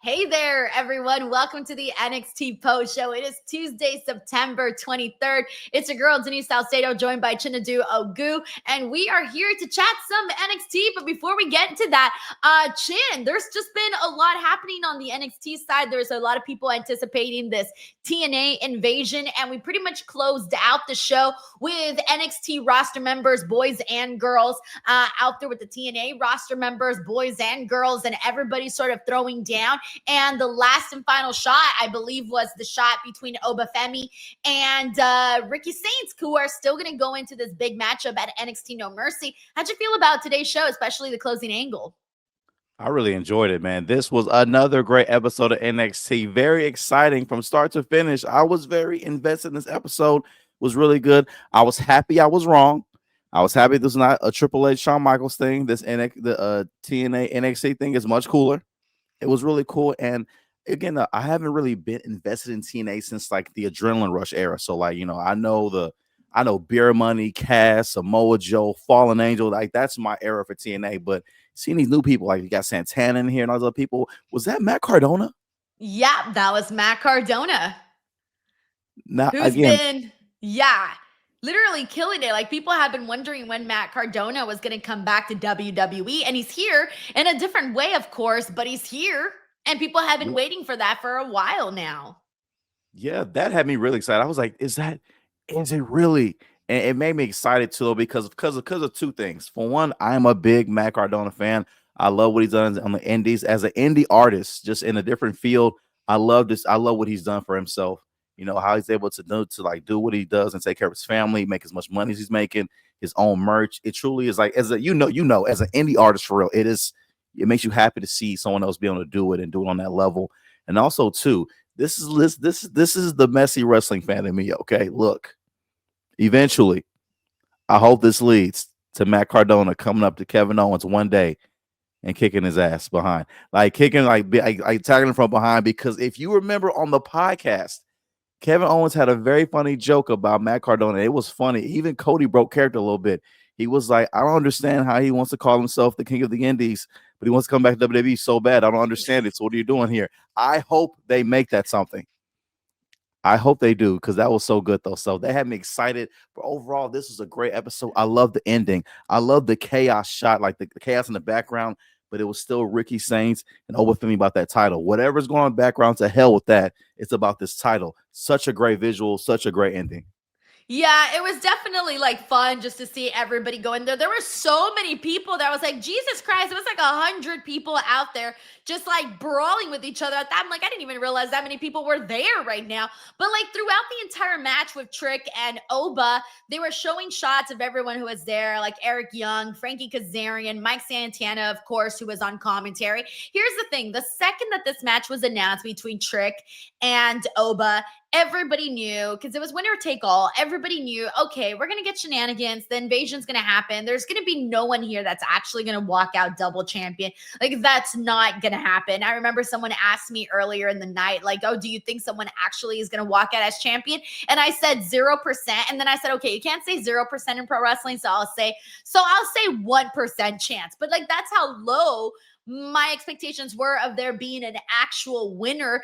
Hey there, everyone. Welcome to the NXT Post Show. It is Tuesday, September 23rd. It's your girl, Denise Salcedo, joined by Chinedu, and we are here to chat some NXT. But before we get into that, Chin, there's just been a lot happening on the NXT side. There's a lot of people anticipating this TNA invasion, and we pretty much closed out the show with NXT roster members, boys and girls, out there with the TNA roster members, boys and girls, and everybody sort of throwing down. And the last and final shot, I believe, was the shot between Obafemi and Ricky Saints, who are still going to go into this big matchup at NXT No Mercy. How'd you feel about today's show, especially the closing angle? I really enjoyed it, man. This was another great episode of NXT. Very exciting from start to finish. I was very invested in this episode. It was really good. I was happy I was wrong. I was happy this was not a Triple H Shawn Michaels thing. This the TNA NXT thing is much cooler. It was really cool. And again, I haven't really been invested in TNA since like the Adrenaline Rush era. So like, I know Beer Money, Cass, Samoa Joe, Fallen Angel. Like that's my era for TNA. But seeing these new people, like you got Santana in here and all those other people, was that Matt Cardona? Yeah, that was Matt Cardona, Now who's again, been, literally killing it. Like people have been wondering when Matt Cardona was going to come back to WWE, and he's here in a different way, of course, but he's here, and people have been waiting for that for a while now. yeah, that had me really excited. I was like, is it really? And it made me excited too, because of two things. For one, I am a big Matt Cardona fan. I love what he's done on the indies as an indie artist, just in a different field. I love this. I love what he's done for himself. You know how he's able to do what he does and take care of his family, make as much money as he's making, his own merch. It truly is like as as an indie artist for real. It makes you happy to see someone else be able to do it and do it on that level. And also too, this is the messy wrestling fan in me. Okay, look, eventually, I hope this leads to Matt Cardona coming up to Kevin Owens one day and kicking his ass behind, like kicking, like tagging him from behind. Because if you remember on the podcast, Kevin Owens had a very funny joke about Matt Cardona. It was funny. Even Cody broke character a little bit. He was like, I don't understand how he wants to call himself the king of the indies, but he wants to come back to WWE so bad. I don't understand it. So what are you doing here? I hope they make that something. I hope they do, because that was so good though. So they had me excited. But overall, this was a great episode. I love the ending. I love the chaos shot, like the chaos in the background, but it was still Ricky Saints and Obafemi about that title. Whatever's going on in the background, to hell with that. It's about this title. Such a great visual, such a great ending. Yeah, it was definitely like fun just to see everybody go in there. There were so many people that I was like, Jesus Christ, it was like 100 people out there just like brawling with each other. I'm like, I didn't even realize that many people were there right now. But like throughout the entire match with Trick and Oba, they were showing shots of everyone who was there, like Eric Young, Frankie Kazarian, Mike Santana, of course, who was on commentary. Here's the thing: the second that this match was announced between Trick and Oba, everybody knew, because it was winner take all. Everybody knew, okay, we're going to get shenanigans. The invasion's going to happen. There's going to be no one here that's actually going to walk out double champion. Like, that's not going to happen. I remember someone asked me earlier in the night, like, oh, do you think someone actually is going to walk out as champion? And I said 0%. And then I said, okay, you can't say 0% in pro wrestling. So I'll say 1% chance. But like, that's how low my expectations were of there being an actual winner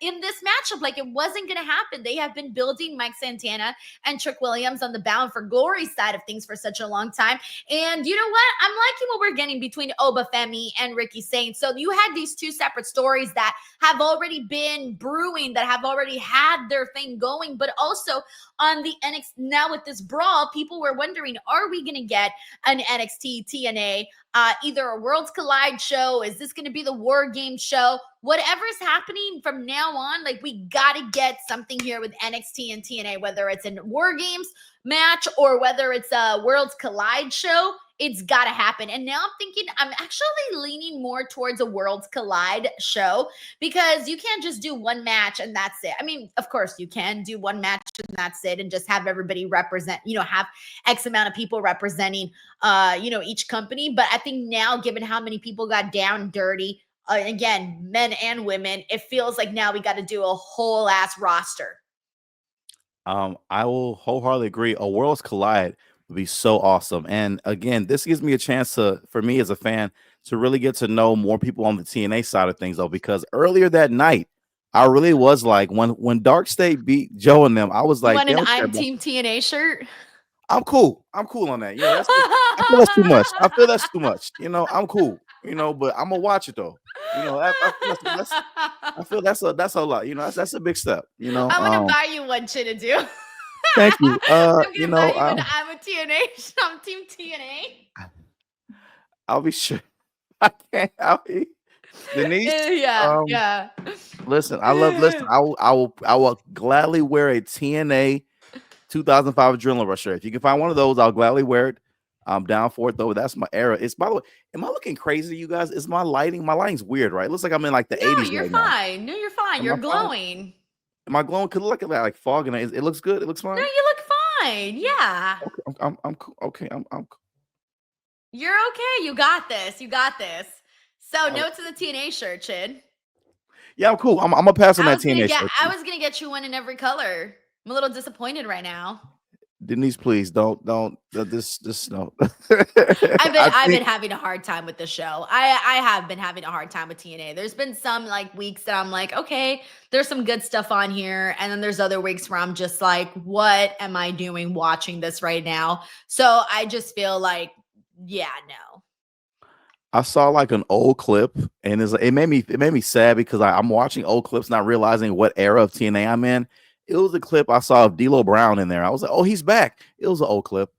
in this matchup. Like, it wasn't going to happen. They have been building Mike Santana and Trick Williams on the Bound for Glory side of things for such a long time. And you know what? I'm liking what we're getting between Obafemi and Ricky Saints. So you had these two separate stories that have already been brewing, that have already had their thing going, but also on the NXT now with this brawl, people were wondering, are we going to get an NXT TNA either a Worlds Collide show? Is this going to be the War Game show? Whatever's happening from now on, like, we got to get something here with NXT and TNA, whether it's a War Games match or whether it's a Worlds Collide show. It's got to happen. And now I'm thinking I'm actually leaning more towards a Worlds Collide show, because you can't just do one match and that's it. I mean, of course you can do one match and that's it, and just have everybody represent, have X amount of people representing, each company. But I think now, given how many people got down dirty, again, men and women, it feels like now we got to do a whole ass roster. I will wholeheartedly agree. A Worlds Collide would be so awesome. And again, this gives me a chance for me as a fan, to really get to know more people on the TNA side of things, though, because earlier that night, I really was like, when Dark State beat Joe and them, I was You like, want they an don't care I'm about. Team TNA shirt? I'm cool. I'm cool on that. I feel that's too much. I feel that's too much. I'm cool. But I'm gonna watch it though. I feel that's a lot. That's a big step. I'm gonna buy you one, Chinedu. Thank you. I'm gonna buy you an I'm a TNA. I'm Team TNA. I'll be sure. I can't. I'll be Denise. Yeah. Listen, listen. I will gladly wear a TNA 2005 Adrenaline Rush shirt. If you can find one of those, I'll gladly wear it. I'm down for it though. That's my era. It's, by the way, am I looking crazy, you guys? Is my lighting? My lighting's weird, right? It looks like I'm in like the 80s You're right now. fine. No, you're fine. Am You're I fine? glowing. Am I glowing? Could look at that like fog, and it looks good. It looks fine. No, you look fine. Yeah. Okay, I'm cool. Okay, I'm cool. You're okay. You got this. You got this. So, note to the TNA shirt, Chin. Yeah, I'm cool. I'm gonna pass on that TNA shirt. I was gonna get you one in every color. I'm a little disappointed right now. Denise, please don't this no. I've been having a hard time with the show. I have been having a hard time with TNA. There's been some like weeks that I'm like, okay, there's some good stuff on here, and then there's other weeks where I'm just like, what am I doing watching this right now? So I just feel like, yeah, no. I saw like an old clip, and it made me sad because I'm watching old clips, not realizing what era of TNA I'm in. It was a clip I saw of D'Lo Brown in there. I was like, oh, he's back. It was an old clip.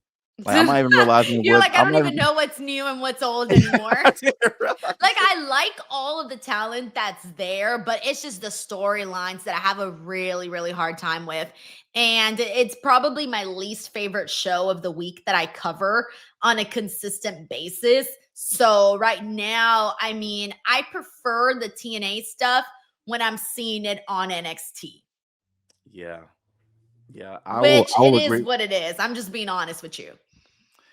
Like, I'm not even realizing. You're like, I don't even know what's new and what's old anymore. Like, I like all of the talent that's there, but it's just the storylines that I have a really, really hard time with. And it's probably my least favorite show of the week that I cover on a consistent basis. So right now, I mean, I prefer the TNA stuff when I'm seeing it on NXT. Yeah. Which it is what it is. I'm just being honest with you.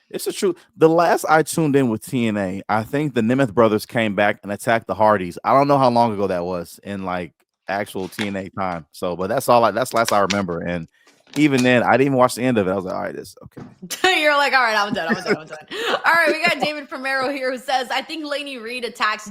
It's the truth. The last I tuned in with TNA, I think the Nemeth brothers came back and attacked the Hardys. I don't know how long ago that was in like actual TNA time. So, but that's last I remember. And even then, I didn't even watch the end of it. I was like, all right, this okay. You're like, all right, I'm done. All right, we got David Primero here who says, I think Lainey Reed attacked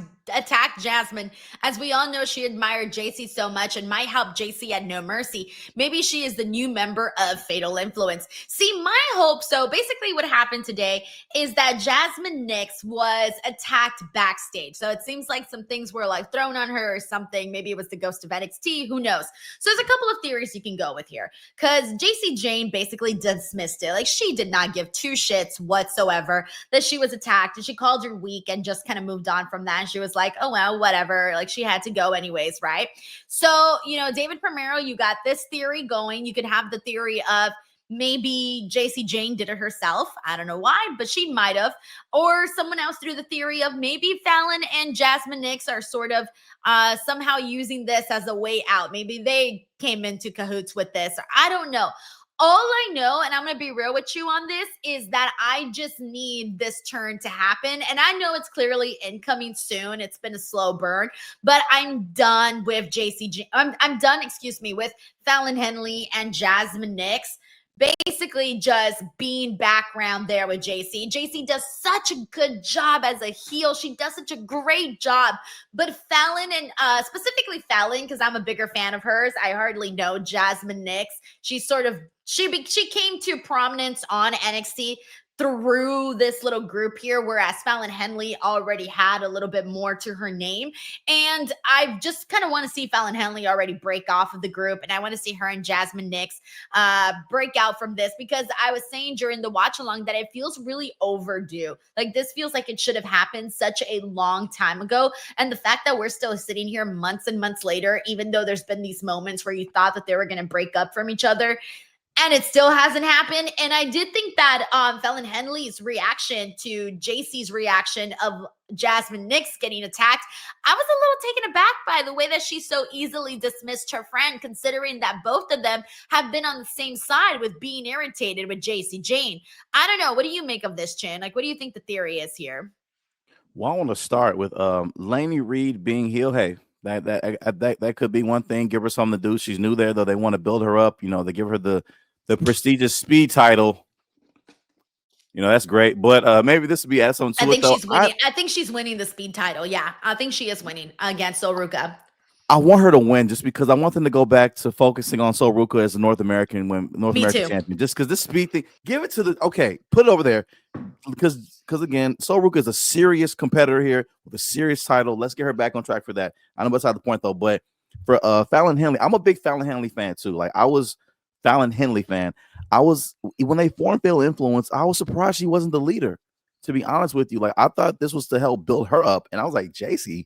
Jasmine. As we all know, she admired JC so much and might help JC at No Mercy. Maybe she is the new member of Fatal Influence. See, my hope, so basically what happened today is that Jasmine Nix was attacked backstage. So it seems like some things were like thrown on her or something. Maybe it was the ghost of NXT. Who knows? So there's a couple of theories you can go with here because JC Jane basically dismissed it. Like, she did not give two shits whatsoever that she was attacked, and she called her weak and just kind of moved on from that. And she was like, oh, well, whatever. Like, she had to go anyways, right? So, David Primero, you got this theory going. You could have the theory of maybe JC Jane did it herself. I don't know why, but she might have. Or someone else threw the theory of maybe Fallon and Jasmine Nix are sort of somehow using this as a way out. Maybe they came into cahoots with this. Or I don't know. All I know, and I'm going to be real with you on this, is that I just need this turn to happen. And I know it's clearly incoming soon. It's been a slow burn, but I'm done with I'm done, with Fallon Henley and Jasmine Nix basically just being background there with JC. JC does such a good job as a heel. She does such a great job. But Fallon, and specifically Fallon, because I'm a bigger fan of hers, I hardly know Jasmine Nix. She came to prominence on NXT through this little group here, whereas Fallon Henley already had a little bit more to her name. And I just kind of want to see Fallon Henley already break off of the group. And I want to see her and Jasmine Nix break out from this, because I was saying during the watch along that it feels really overdue. Like, this feels like it should have happened such a long time ago. And the fact that we're still sitting here months and months later, even though there's been these moments where you thought that they were going to break up from each other, and it still hasn't happened. And I did think that Fallon Henley's reaction to JC's reaction of Jasmine Nix getting attacked, I was a little taken aback by the way that she so easily dismissed her friend, considering that both of them have been on the same side with being irritated with JC Jane. I don't know. What do you make of this, Chin? Like, what do you think the theory is here? Well, I want to start with Lainey Reed being heel. Hey, that could be one thing. Give her something to do. She's new there, though. They want to build her up. They give her the prestigious speed title. That's great. But maybe this would be add something I to it think though. she's winning. I think she's winning the speed title. Yeah, I think she is winning against Oruka. I want her to win just because I want them to go back to focusing on Sol Ruka as the North Me American too. champion. Just because this speed thing, give it to the okay, put it over there. Because again, Sol Ruka is a serious competitor here with a serious title. Let's get her back on track for that. I know that's not the point though, but for Fallon Henley, I'm a big Fallon Henley fan too. Like I was Fallon Henley fan. I was when they formed Fatal Influence, I was surprised she wasn't the leader. To be honest with you, like I thought this was to help build her up, and I was like, JC,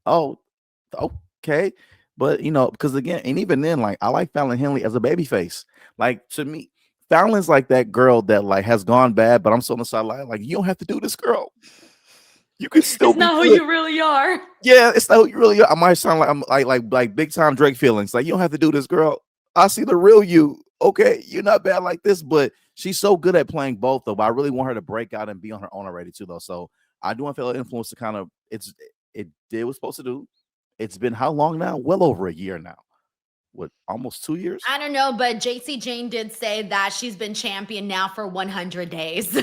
oh, okay. But because again, and even then, like I like Fallon Henley as a baby face. Like to me, Fallon's like that girl that like has gone bad, but I'm still on the sideline. Like, you don't have to do this, girl. You can still It's be not who good. you really are. Yeah, it's not who you really are. I might sound like I'm like big time Drake feelings. Like, you don't have to do this, girl. I see the real you. Okay, you're not bad like this, but she's so good at playing both though. But I really want her to break out and be on her own already too, though. So I do want Fatal Influence to kind of it did what it's supposed to do. It's been how long now? Well over a year now. What, almost 2 years? I don't know, but JC Jane did say that she's been champion now for 100 days,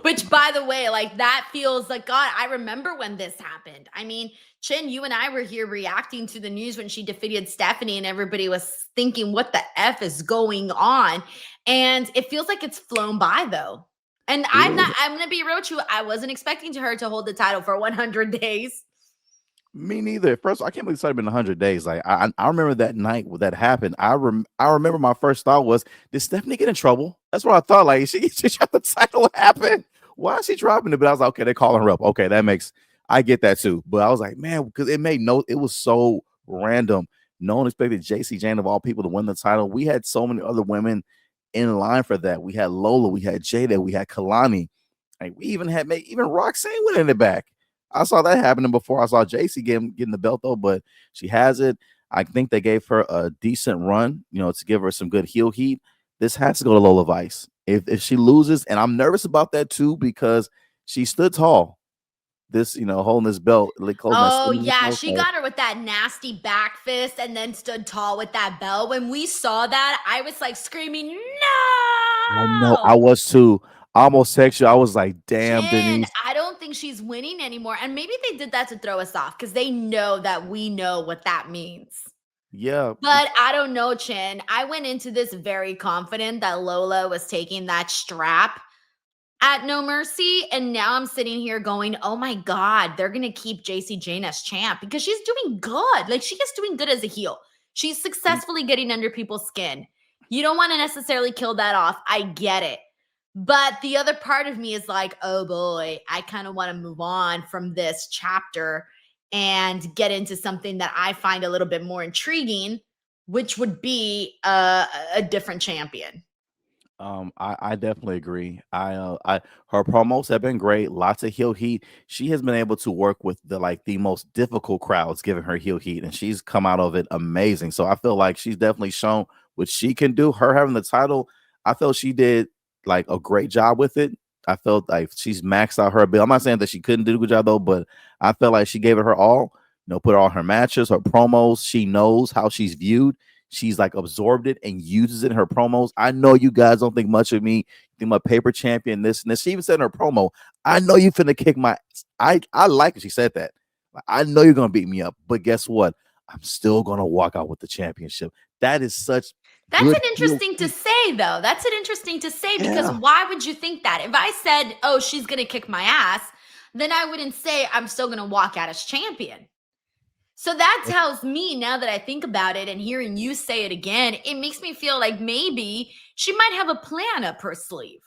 which, by the way, like that feels like God. I remember when this happened. I mean, Chin, you and I were here reacting to the news when she defeated Stephanie, and everybody was thinking, what the F is going on? And it feels like it's flown by, though. And I'm going to be real with you. I wasn't expecting her to hold the title for 100 days. Me neither. First, I can't believe it's already been 100 days. Like I remember that night when that happened. I remember my first thought was, did Stephanie get in trouble? That's what I thought. Like she dropped the title. What happened? Why is she dropping it? But I was like, okay, they're calling her up. Okay, that makes I get that too. But I was like, man, because it was so random. No one expected JC Jane of all people to win the title. We had so many other women in line for that. We had Lola, we had Jada, we had Kalani. Like we even had even Roxanne went in the back. I saw that happening before I saw JC getting the belt though, but she has it. I think they gave her a decent run, to give her some good heel heat. This has to go to Lola Vice. If she loses, and I'm nervous about that too because she stood tall. This, holding this belt, like holding that Oh, silver yeah. belt, She got her with that nasty back fist and then stood tall with that belt. When we saw that, I was like screaming, I know no! I was too. I almost text you. I was like, damn, Chin, Denise. I don't think she's winning anymore. And maybe they did that to throw us off because they know that we know what that means. Yeah. But I don't know, Chin. I went into this very confident that Lola was taking that strap at No Mercy. And now I'm sitting here going, oh my God, they're going to keep JC Jane as champ because she's doing good. Like she is doing good as a heel. She's successfully getting under people's skin. You don't want to necessarily kill that off. I get it. But the other part of me is like, oh boy, I kind of want to move on from this chapter and get into something that I find a little bit more intriguing, which would be a different champion. I definitely agree. I her promos have been great. Lots of heel heat. She has been able to work with the most difficult crowds, giving her heel heat, and she's come out of it amazing. So I feel like she's definitely shown what she can do. Her having the title, I felt she did like a great job with it. I felt like she's maxed out her ability. I'm not saying that she couldn't do a good job though, but I felt like she gave it her all. Put all her matches, her promos. She knows how she's viewed. She's like absorbed it and uses it in her promos. I know you guys don't think much of me. You think my paper champion, this and this. She even said in her promo, I know you finna kick my I like it. She said that. Like, I know you're gonna beat me up, but guess what? I'm still gonna walk out with the championship. That is such That's good an interesting to say, though. That's an interesting to say because yeah. why would you think that? If I said, oh, she's going to kick my ass, then I wouldn't say I'm still going to walk out as champion. So that tells me, now that I think about it and hearing you say it again, it makes me feel like maybe she might have a plan up her sleeve.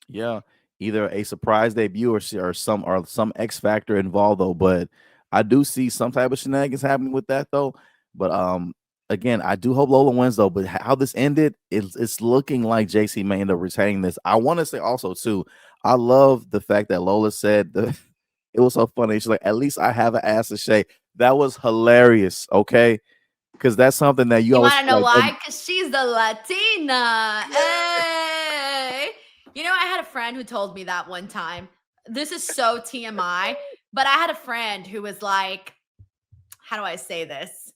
Yeah, either a surprise debut or some X factor involved though. But I do see some type of shenanigans happening with that though. But again, I do hope Lola wins though. But how this ended, it's looking like JC may end up retaining this. I want to say also too, I love the fact that Lola said it was so funny. She's like, at least I have an ass to shake. That was hilarious. Okay. Because that's something that you You always want to know feel like, why? Because she's the Latina. Hey. You know, I had a friend who told me that one time. This is so TMI, but I had a friend who was like, how do I say this?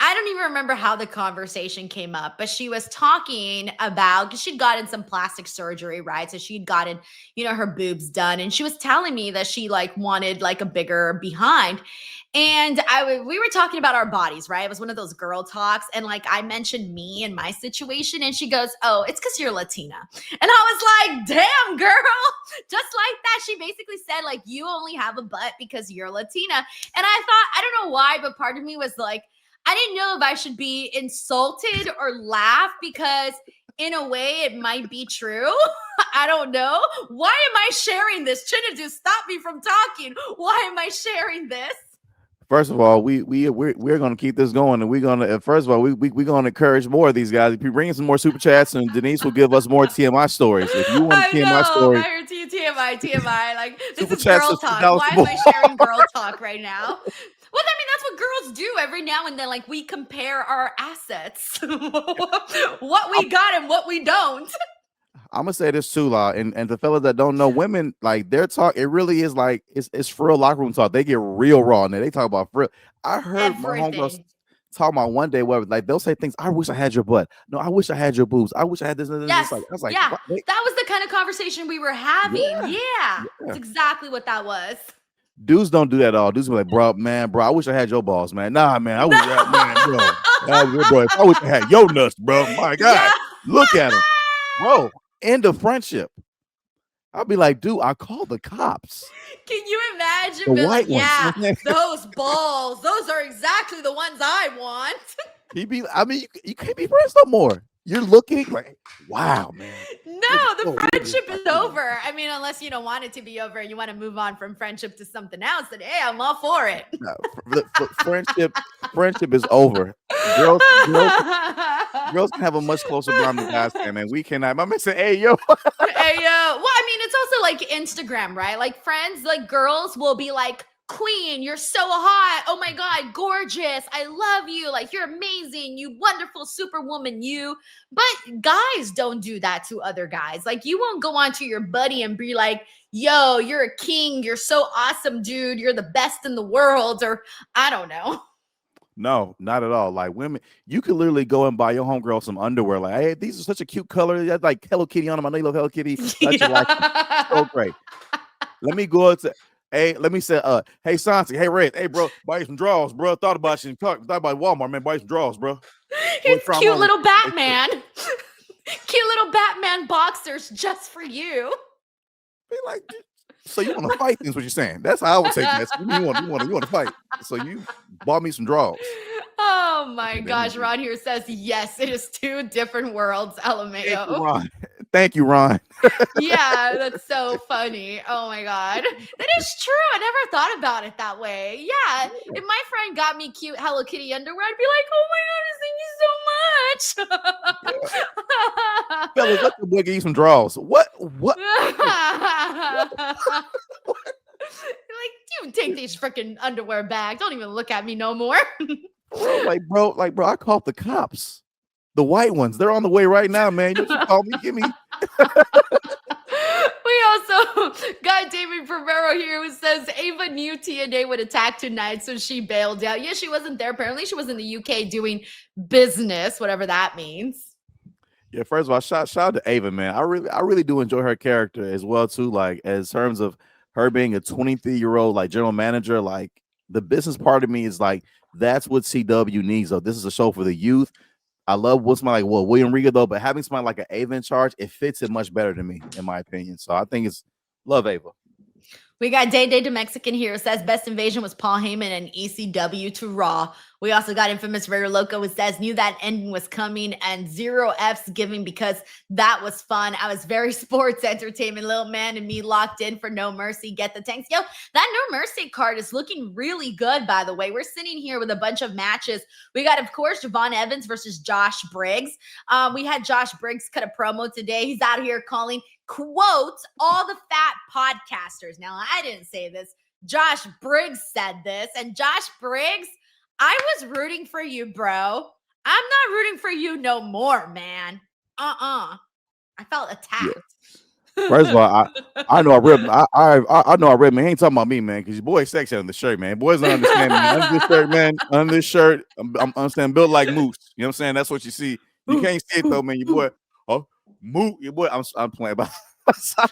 I I don't even remember how the conversation came up, but she was talking about because she'd gotten some plastic surgery, right? So she'd gotten, her boobs done, and she was telling me that she like wanted like a bigger behind. And we were talking about our bodies, right? It was one of those girl talks. And like I mentioned me and my situation, and she goes, "Oh, it's because you're Latina." And I was like, "Damn, girl." Just like that. She basically said, like, you only have a butt because you're Latina. And I thought, I don't know why, but part of me was like, I didn't know if I should be insulted or laugh because in a way it might be true. I don't know. Why am I sharing this? Chinedu, stop me from talking. Why am I sharing this? First of all, we're gonna keep this going, and we're gonna first of all we're gonna encourage more of these guys. If you bring in some more super chats, and Denise will give us more TMI stories. If you want a I TMI know. story, I heard TMI, TMI. Like, this super is chats girl of talk. $2 Why am more. I sharing girl talk right now? Well, I mean, that's what girls do every now and then. Like, we compare our assets, what we got and what we don't. I'm gonna say this too, La, and the fellas that don't know, women like their talk. It really is like it's for real locker room talk. They get real raw and they talk about for real. I heard my homegirls Everything. talking about one day where like they'll say things. I wish I had your butt. No, I wish I had your boobs. I wish I had this. Yes. Like I was like, Yeah. what? Wait, That was the kind of conversation we were having. yeah, Yeah. That's yeah. exactly what that was. Dudes don't do that at all. Dudes be like, bro, I wish I had your balls, man. Nah, man, I wish, man, bro, bro, if I wish I had your nuts, bro. My God, Yeah. look at them, bro. End of friendship. I'll be like, dude, I call the cops. Can you imagine The being like, white ones. yeah, those balls, those are exactly the ones I want? I mean, you can't be friends no more. You're looking like, wow, man. No, the Look at this. friendship is over. I mean, unless you don't want it to be over and you want to move on from friendship to something else, then hey, I'm all for it. No, friendship is over. Girls, girls can have a much closer bond than guys can, and we cannot. My man said, "Hey, yo." Hey, well, I mean, it's also like Instagram, right? Like friends, like girls will be like, "Queen, you're so hot. Oh my God, gorgeous. I love you. Like, you're amazing. You wonderful superwoman, you." But guys don't do that to other guys. Like, you won't go on to your buddy and be like, "Yo, you're a king. You're so awesome, dude. You're the best in the world." Or I don't know. No, not at all. Like women, you could literally go and buy your homegirl some underwear. Like, hey, these are such a cute color. They have like Hello Kitty on them. I know you love Hello Kitty. That you like them. So great. Let me go to let me say, hey Santi, hey Red, hey bro, buy you some drawers, bro. Thought about you, thought about Walmart, man. Buy you some drawers, bro. It's cute little Batman. Cute little Batman boxers just for you. Be like, so you want to fight? Is what you're saying? That's how I would take that. You want to fight? So you bought me some drawers. Oh my gosh, Ron here says yes. It is two different worlds. LMAO. Thank you, Ron. Yeah, that's so funny. Oh my God. That is true. I never thought about it that way. Yeah. If my friend got me cute Hello Kitty underwear, I'd be like, oh my God, thank you so much. Fellas, let the boy get you some drawers. What? Like, you take these freaking underwear back. Don't even look at me no more. bro, I called the cops. The white ones, they're on the way right now, man. You call me, give me. We also got David Primero here who says Ava knew TNA would attack tonight, so she bailed out. Yeah, she wasn't there. Apparently, she was in the UK doing business, whatever that means. Yeah, first of all, shout out to Ava, man. I really do enjoy her character as well, too. Like, as terms of her being a 23-year-old like general manager, like the business part of me is like, that's what CW needs. Though this is a show for the youth. I love what's my William Regal though, but having somebody like an Ava in charge, it fits it much better to me, in my opinion. So I think it's love Ava. We got Day Day the Mexican here. Says best invasion was Paul Heyman and ECW to Raw. We also got Infamous Raider Loco who says knew that ending was coming and 0 F's giving because that was fun. I was very sports entertainment. Little man and me locked in for No Mercy. Get the tanks. Yo, that No Mercy card is looking really good, by the way. We're sitting here with a bunch of matches. We got, of course, Javon Evans versus Josh Briggs. We had Josh Briggs cut a promo today. He's out here calling, quote, all the fat podcasters. Now, I didn't say this. Josh Briggs said this. And Josh Briggs, I was rooting for you, bro. I'm not rooting for you no more, man. I felt attacked. First of all, I know I read I know I read man. He ain't talking about me, man, because your boy sexy under the shirt, man. Boys don't understand me. Under this shirt, man. Under this shirt, I'm understand built like moose. You know what I'm saying? That's what you see. You can't see it though, man. Your boy, oh moose. Your boy, I'm playing about. I thought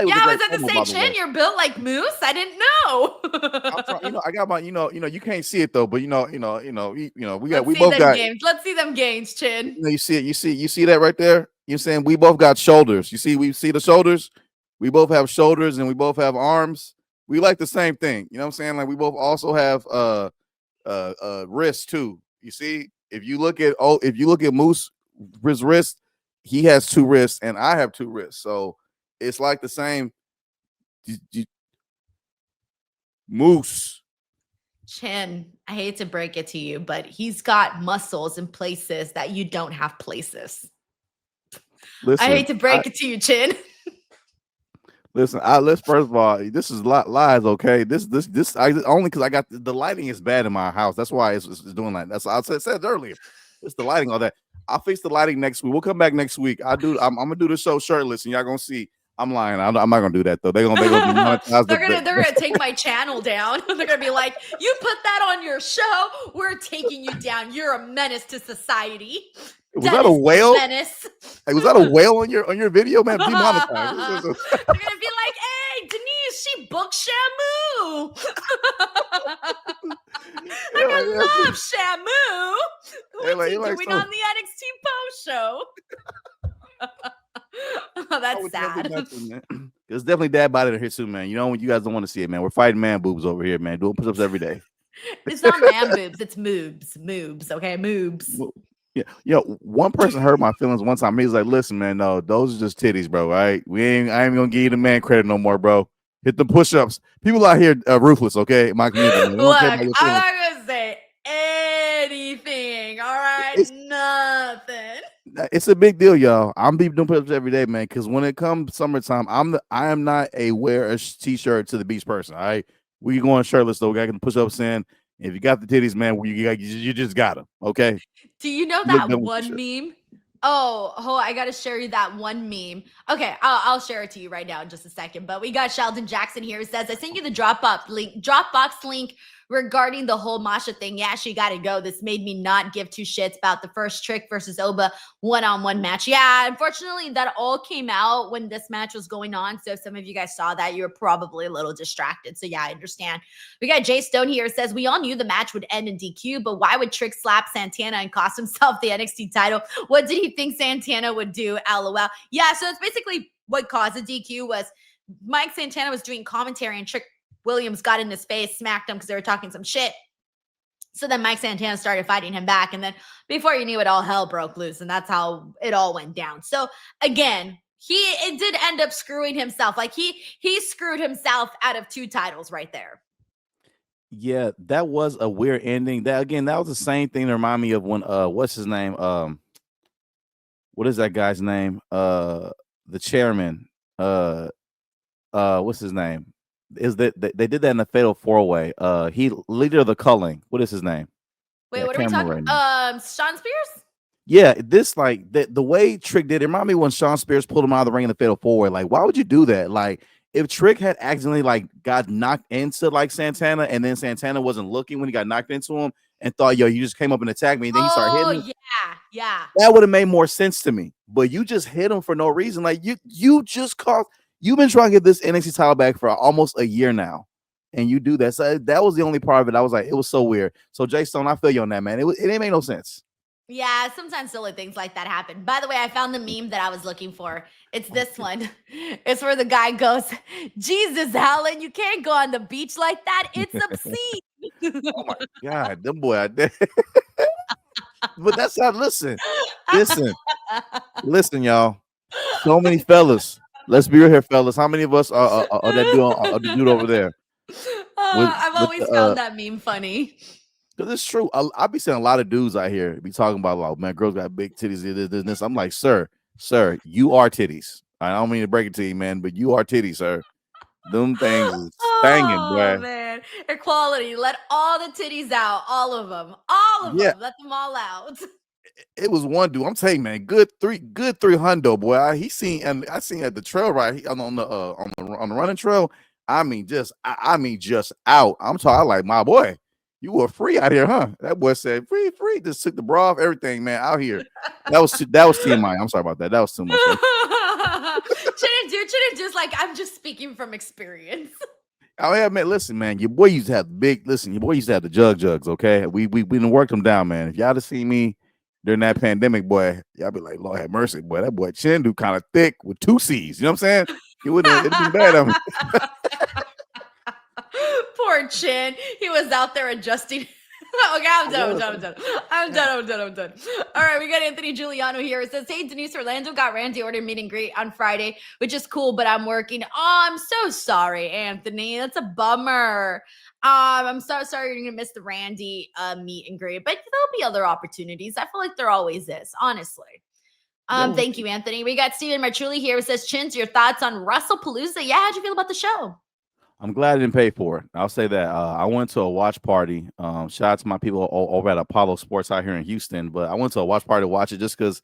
it was Yeah, a I great was at the promo, say, by the way. Chin, you're built like moose. I didn't know. I'm trying, I got my, you can't see it though, but Let's we see both them got, games. Let's see them gains, Chin. you see it, you see that right there. You're saying we both got shoulders. We see the shoulders. We both have shoulders and we both have arms. We like the same thing. You know what I'm saying? Like we both also have wrists too. You see, if you look at Moose his wrist, he has two wrists and I have two wrists. So it's like the same. Moose. Chin, I hate to break it to you, but he's got muscles in places that you don't have places. Listen, I hate to break it to you, Chin. Listen, let's first of all, this is lies, okay? This I only because I got the lighting is bad in my house. That's why it's doing like that's I said earlier. It's the lighting, all that. I'll fix the lighting next week. We'll come back next week. I'm gonna do the show shirtless, and y'all gonna see. I'm lying. I'm not gonna do that though. They're gonna demonetize they're gonna take my channel down. They're gonna be like, "You put that on your show, we're taking you down. You're a menace to society." Was that a whale? Menace. Hey, was that a whale on your video, man? Demonetized. They're gonna be like, "Hey, Denise, she booked Shamu." I love Shamu. What's he doing on the NXT post show? Oh, that's sad. There's definitely dad body here too, man. You know when you guys don't want to see it, man. We're fighting man boobs over here, man. Doing push-ups every day. It's not man boobs, it's moobs. Okay, moobs. Yeah, one person hurt my feelings one time. He was like, "Listen, man, no, those are just titties, bro. Right? I ain't gonna give you the man credit no more, bro. Hit the push-ups. People out here ruthless, okay? My community. Look, I'm not gonna say anything. All right, nothing. It's a big deal, y'all. I'm doing push-ups every day, man. Because when it comes summertime, I am not a wear a t-shirt to the beach person. All right, we going shirtless though. We got to push-ups in. If you got the titties, man, you just got them. Okay. Do you know that one meme? Oh, I got to share you that one meme. Okay, I'll share it to you right now in just a second. But we got Sheldon Jackson here who says, I sent you the Dropbox link regarding the whole Masha thing. Yeah, she got to go. This made me not give two shits about the first Trick versus Oba one-on-one match. Yeah, unfortunately, that all came out when this match was going on. So if some of you guys saw that, you were probably a little distracted. So yeah, I understand. We got Jay Stone here who says, we all knew the match would end in DQ, but why would Trick slap Santana and cost himself the NXT title? What did he think Santana would do? LOL. Yeah, so it's basically what caused the DQ was Mike Santana was doing commentary and Trick Williams got in his face, smacked him because they were talking some shit. So then Mike Santana started fighting him back. And then before you knew it, all hell broke loose. And that's how it all went down. So again, it did end up screwing himself. Like he screwed himself out of two titles right there. Yeah, that was a weird ending. That was the same thing that reminded me of when what's his name? What is that guy's name? The chairman. What's his name? Is that they did that in the Fatal 4-Way? He leader of the Culling. What is his name? Wait, what are we talking? Sean Spears? Yeah, this like the way Trick did it reminded me when Sean Spears pulled him out of the ring in the Fatal 4-Way. Like, why would you do that? Like, if Trick had accidentally like got knocked into like Santana, and then Santana wasn't looking when he got knocked into him, and thought, yo, you just came up and attacked me, and then he started hitting him. Yeah. That would have made more sense to me. But you just hit him for no reason. Like you just caused. You've been trying to get this NXT title back for almost a year now, and you do that. So that was the only part of it. I was like, it was so weird. So Jay Stone, I feel you on that, man. It ain't make no sense. Yeah, sometimes silly things like that happen. By the way, I found the meme that I was looking for. It's this one. It's where the guy goes, Jesus, Alan, you can't go on the beach like that. It's obscene. Oh my God, them boy out there. But that's not listen, y'all. So many fellas. Let's be real here, fellas. How many of us are that dude over there? I've always found that meme funny. Because it's true. I be seeing a lot of dudes out here be talking about, like, man, girls got big titties, this. I'm like, sir, you are titties. I don't mean to break it to you, man, but you are titties, sir. Them things is banging, boy. Man. Equality. Let all the titties out. All of them. All of them. Let them all out. it was one dude. I'm telling you, man, good three hundo, boy. He seen, and I seen at the trail ride on the running trail. I mean, just out. I'm talking like my boy. You were free out here, huh? That boy said free, free. Just took the bra off, everything, man, out here. That was TMI. I'm sorry about that. That was too much. Chinedu's like, I'm just speaking from experience. Oh yeah, man. Listen, man. Your boy used to have the big. Listen, your boy used to have the jugs. Okay, we done worked them down, man. If y'all to see me during that pandemic, boy, y'all be like, Lord have mercy, boy. That boy Chinedu kind of thick with two C's. You know what I'm saying? It wouldn't. It'd been bad on me. Poor Chin. He was out there adjusting. Okay, I'm done. All right, we got Anthony Giuliano here. It says, hey, Denise, Orlando got Randy Orton meet and greet on Friday, which is cool, but I'm working. Oh, I'm so sorry, Anthony. That's a bummer. I'm so sorry you're going to miss the Randy meet and greet, but there'll be other opportunities. I feel like there always is, honestly. Thank you, Anthony. We got Steven Marchuli here. It says, Chins, your thoughts on WrestlePalooza? Yeah, how'd you feel about the show? I'm glad I didn't pay for it. I'll say that. I went to a watch party. Shout out to my people over at Apollo Sports out here in Houston. But I went to a watch party to watch it just because,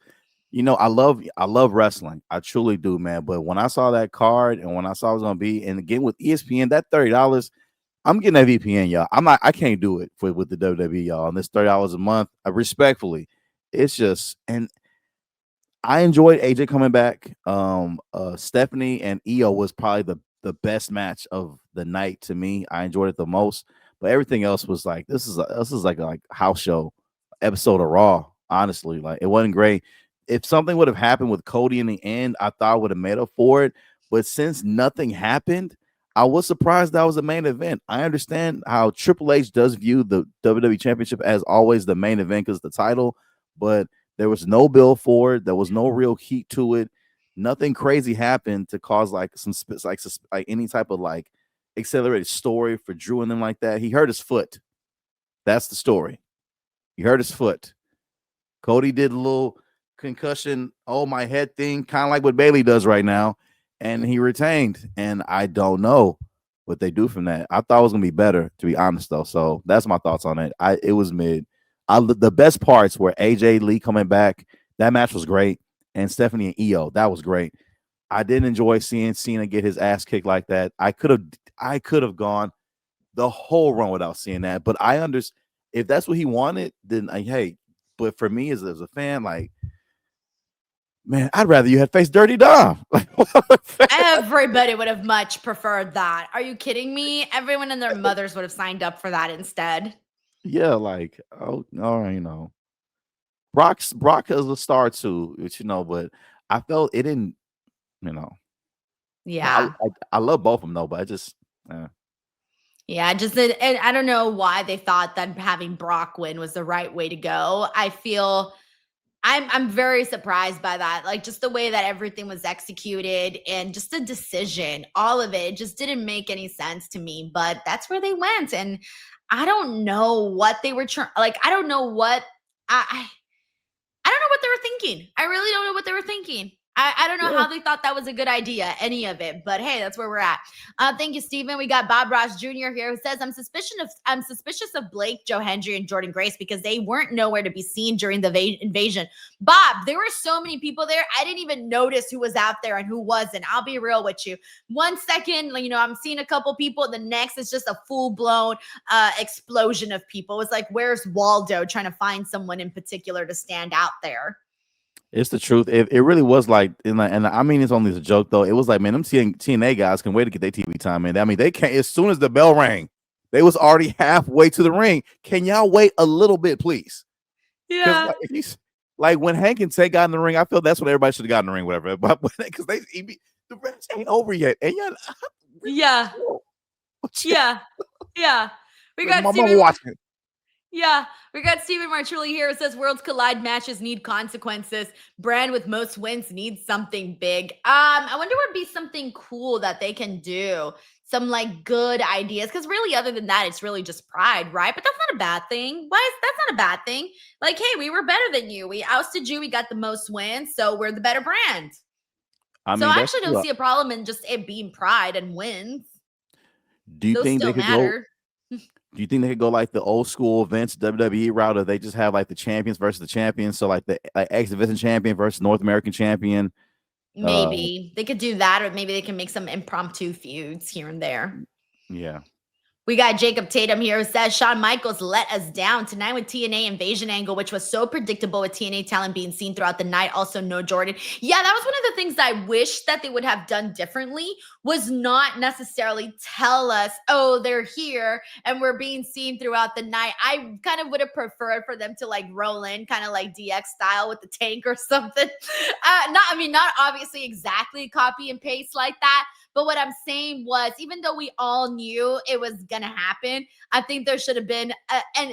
I love wrestling. I truly do, man. But when I saw that card and when I saw it was gonna be, and again with ESPN, that $30, I'm getting that VPN, y'all. I can't do it with the WWE, y'all. And this $30 a month, respectfully, it's just, and I enjoyed AJ coming back. Stephanie and Io was probably the best match of the night to me. I enjoyed it the most, but everything else was like this is like a house show episode of Raw. Honestly, like it wasn't great. If something would have happened with Cody in the end, I thought I would have made up for it. But since nothing happened, I was surprised that was the main event. I understand how Triple H does view the WWE Championship as always the main event because the title, but there was no bill for it. There was no real heat to it. Nothing crazy happened to cause like like any type of like accelerated story for Drew and them like that. He hurt his foot. That's the story. He hurt his foot. Cody did a little concussion, oh my head thing, kind of like what Bailey does right now, and he retained. And I don't know what they do from that. I thought it was gonna be better, to be honest, though. So that's my thoughts on it. It was mid. The best parts were AJ Lee coming back. That match was great, and Stephanie and Io. That was great. I didn't enjoy seeing Cena get his ass kicked like that. I could have gone the whole run without seeing that. But I understand if that's what he wanted, then hey. But for me as a fan, like, man, I'd rather you had faced Dirty Dom. Everybody would have much preferred that. Are you kidding me? Everyone and their mothers would have signed up for that instead. Yeah, like, oh, Brock is a star too, which, but I felt it didn't, Yeah. I love both of them though, but I just, Yeah, just and I don't know why they thought that having Brock win was the right way to go. I feel I'm very surprised by that. Like just the way that everything was executed and just the decision, all of it just didn't make any sense to me, but that's where they went. And I don't know what they were like I don't know what I don't know what they were thinking. I really don't know what they were thinking. I don't know how they thought that was a good idea, any of it, but hey, that's where we're at. Thank you, Steven. We got Bob Ross Jr. here who says, I'm suspicious of Blake, Joe Hendry, and Jordan Grace because they weren't nowhere to be seen during the invasion. Bob, there were so many people there. I didn't even notice who was out there and who wasn't. I'll be real with you. 1 second, I'm seeing a couple people. The next is just a full-blown explosion of people. It's like, where's Waldo trying to find someone in particular to stand out there? It's the truth. It really was like, and I mean, it's only a joke though. It was like, man, them TNA guys can wait to get their TV time, man. I mean, they can't. As soon as the bell rang, they was already halfway to the ring. Can y'all wait a little bit, please? Yeah. Like when Hank and Tay got in the ring, I feel that's when everybody should have gotten in the ring, whatever. But because the match ain't over yet, and yeah. We got my mama watching. Yeah, we got Steven Marchuli here. It says Worlds Collide matches need consequences. Brand with most wins needs something big. I wonder what would be something cool that they can do. Some like good ideas. Because really, other than that, it's really just pride, right? But that's not a bad thing. That's not a bad thing. Like, hey, we were better than you. We ousted you. We got the most wins. So we're the better brand. I actually don't see a problem in just it being pride and wins. Do you think they could go? Do you think they could go like the old school Vince WWE route, or they just have like the champions versus the champions? So like the X Division champion versus North American champion. Maybe they could do that, or maybe they can make some impromptu feuds here and there. Yeah. We got Jacob Tatum here who says Shawn Michaels let us down tonight with TNA invasion angle, which was so predictable with TNA talent being seen throughout the night. Also, no Jordan. Yeah, that was one of the things that I wish that they would have done differently, was not necessarily tell us, oh, they're here and we're being seen throughout the night. I kind of would have preferred for them to like roll in kind of like DX style with the tank or something. Not obviously exactly copy and paste like that. But what I'm saying was, even though we all knew it was going to happen, I think there should have been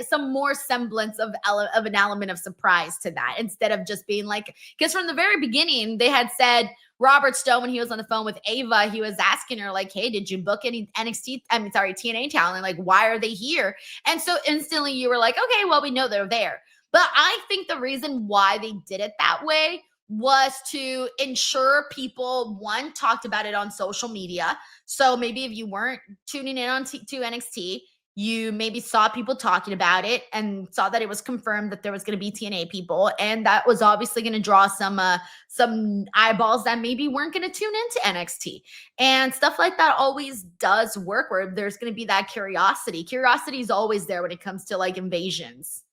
some more semblance of an element of surprise to that, instead of just being like, because from the very beginning, they had said, Robert Stone, when he was on the phone with Ava, he was asking her like, hey, did you book any TNA talent? Like, why are they here? And so instantly you were like, okay, well, we know they're there. But I think the reason why they did it that way was to ensure people, one, talked about it on social media. So maybe if you weren't tuning in on to NXT, you maybe saw people talking about it and saw that it was confirmed that there was going to be TNA people, and that was obviously going to draw some eyeballs that maybe weren't going to tune into NXT. And stuff like that always does work, where there's going to be that curiosity. Curiosity is always there when it comes to like invasions.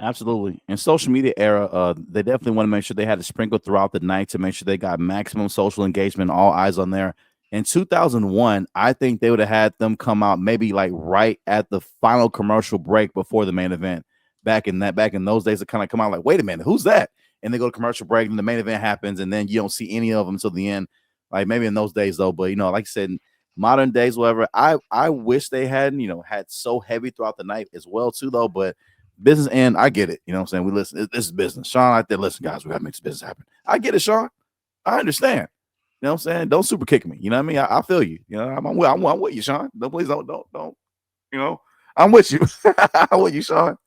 Absolutely. In social media era, they definitely want to make sure they had to sprinkle throughout the night to make sure they got maximum social engagement, all eyes on there. In 2001, I think they would have had them come out maybe like right at the final commercial break before the main event. Back in those days, it kind of come out like, wait a minute, who's that? And they go to commercial break, and the main event happens, and then you don't see any of them until the end. Like maybe in those days though, but like I said, modern days, whatever. I wish they hadn't, had so heavy throughout the night as well too though, but business end, I get it. You know what I'm saying? We listen. This is business. Sean out there, listen, guys, we gotta make this business happen. I get it, Sean. I understand. You know what I'm saying? Don't super kick me. You know what I mean? I feel you. I'm with you, Sean. Please don't. I'm with you. I'm with you, Sean.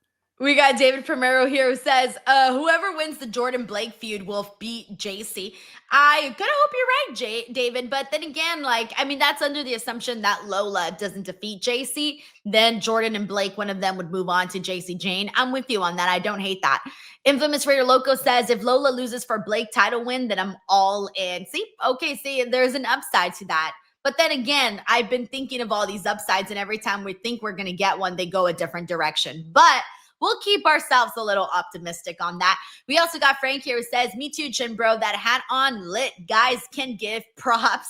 We got David Primero here who says, whoever wins the Jordan Blake feud will beat JC. I kind of hope you're right, David. But then again, that's under the assumption that Lola doesn't defeat JC. Then Jordan and Blake, one of them would move on to JC Jane. I'm with you on that. I don't hate that. Infamous Raider Loco says, if Lola loses for Blake title win, then I'm all in. See, there's an upside to that. But then again, I've been thinking of all these upsides, and every time we think we're going to get one, they go a different direction. But we'll keep ourselves a little optimistic on that. We also got Frank here who says, me too, Chin Bro, that hat on lit. Guys can give props.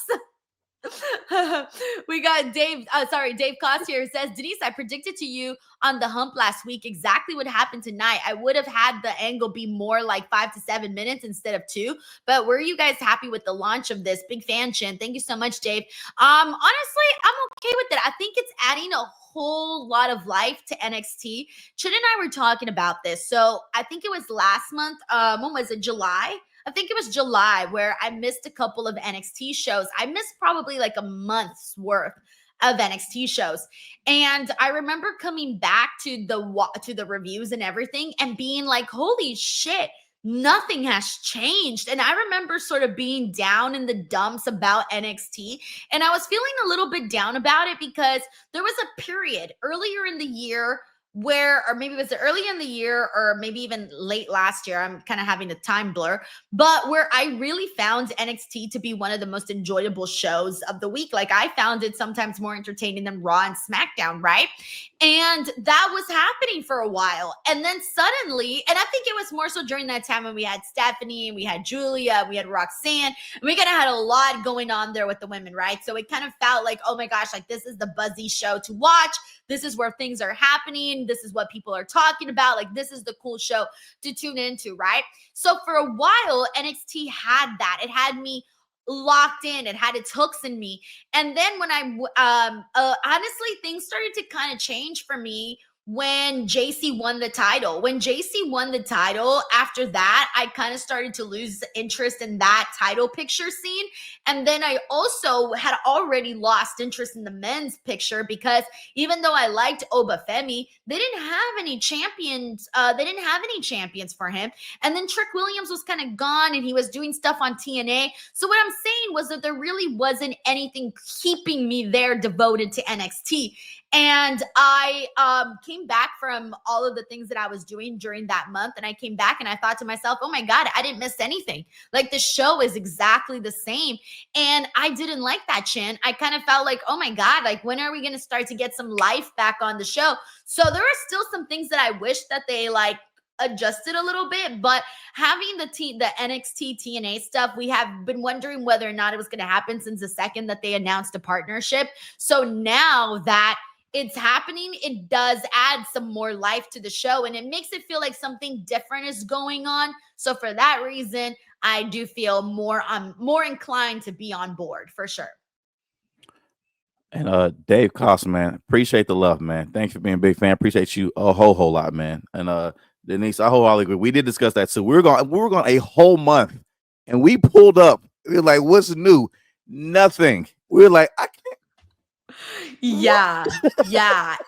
We got Dave Cost here who says, Denise, I predicted to you on the hump last week exactly what happened tonight. I would have had the angle be more like 5 to 7 minutes instead of 2. But were you guys happy with the launch of this? Big fan, Chin. Thank you so much, Dave. Honestly, I'm okay with it. I think it's adding a whole lot of life to NXT. Chin and I were talking about this. So I think it was last month. When was it? July? I think it was July, where I missed a couple of NXT shows. I missed probably like a month's worth of NXT shows. And I remember coming back to the reviews and everything and being like, holy shit, nothing has changed. And I remember sort of being down in the dumps about NXT. And I was feeling a little bit down about it because there was a period earlier in the year where, or maybe it was early in the year or maybe even late last year, I'm kind of having a time blur, but where I really found NXT to be one of the most enjoyable shows of the week. Like I found it sometimes more entertaining than Raw and SmackDown, right? And that was happening for a while. And then suddenly, and I think it was more so during that time when we had Stephanie and we had Julia, we had Roxanne, and we kind of had a lot going on there with the women, right? So it kind of felt like, oh my gosh, like this is the buzzy show to watch. This is where things are happening. This is what people are talking about. Like, this is the cool show to tune into, right? So for a while, NXT had that. It had me locked in. It had its hooks in me. And then when honestly, things started to kind of change for me when JC won the title. When JC won the title, after that, I kind of started to lose interest in that title picture scene. And then I also had already lost interest in the men's picture because even though I liked Obafemi, they didn't have any champions. They didn't have any champions for him. And then Trick Williams was kind of gone and he was doing stuff on TNA. So what I'm saying was that there really wasn't anything keeping me there devoted to NXT. And I came back from all of the things that I was doing during that month. And I came back and I thought to myself, oh my God, I didn't miss anything. Like the show is exactly the same. And I didn't like that, Chin. I kind of felt like, oh my God, like when are we going to start to get some life back on the show? So there are still some things that I wish that they like adjusted a little bit, but having the NXT TNA stuff, we have been wondering whether or not it was going to happen since the second that they announced a partnership. So now that it's happening, it does add some more life to the show and it makes it feel like something different is going on. So for that reason, I do feel more inclined to be on board for sure. And Dave Cost, man, appreciate the love, man. Thanks for being a big fan. Appreciate you a whole lot, man. And Denise, I wholeheartedly agree. We did discuss that. So we were going a whole month and we pulled up. We were like, what's new? Nothing. We were like, I can't. Yeah.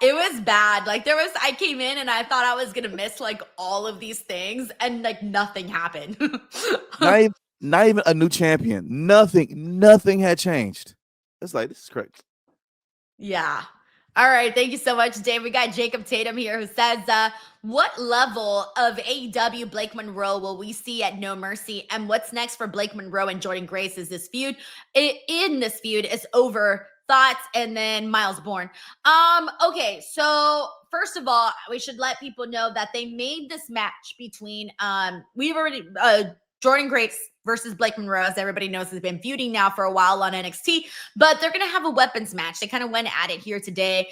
It was bad. Like I came in and I thought I was going to miss like all of these things and like nothing happened. not even a new champion. Nothing had changed. It's like, this is crazy. Yeah. All right. Thank you so much, Dave. We got Jacob Tatum here who says, what level of AEW Blake Monroe will we see at No Mercy? And what's next for Blake Monroe and Jordan Grace? Is this feud? In this feud is over. Thoughts? And then Miles Bourne. Okay. So first of all, we should let people know that they made this match between, Jordan Grace versus Blake Monroe, as everybody knows, has been feuding now for a while on NXT, but they're going to have a weapons match. They kind of went at it here today.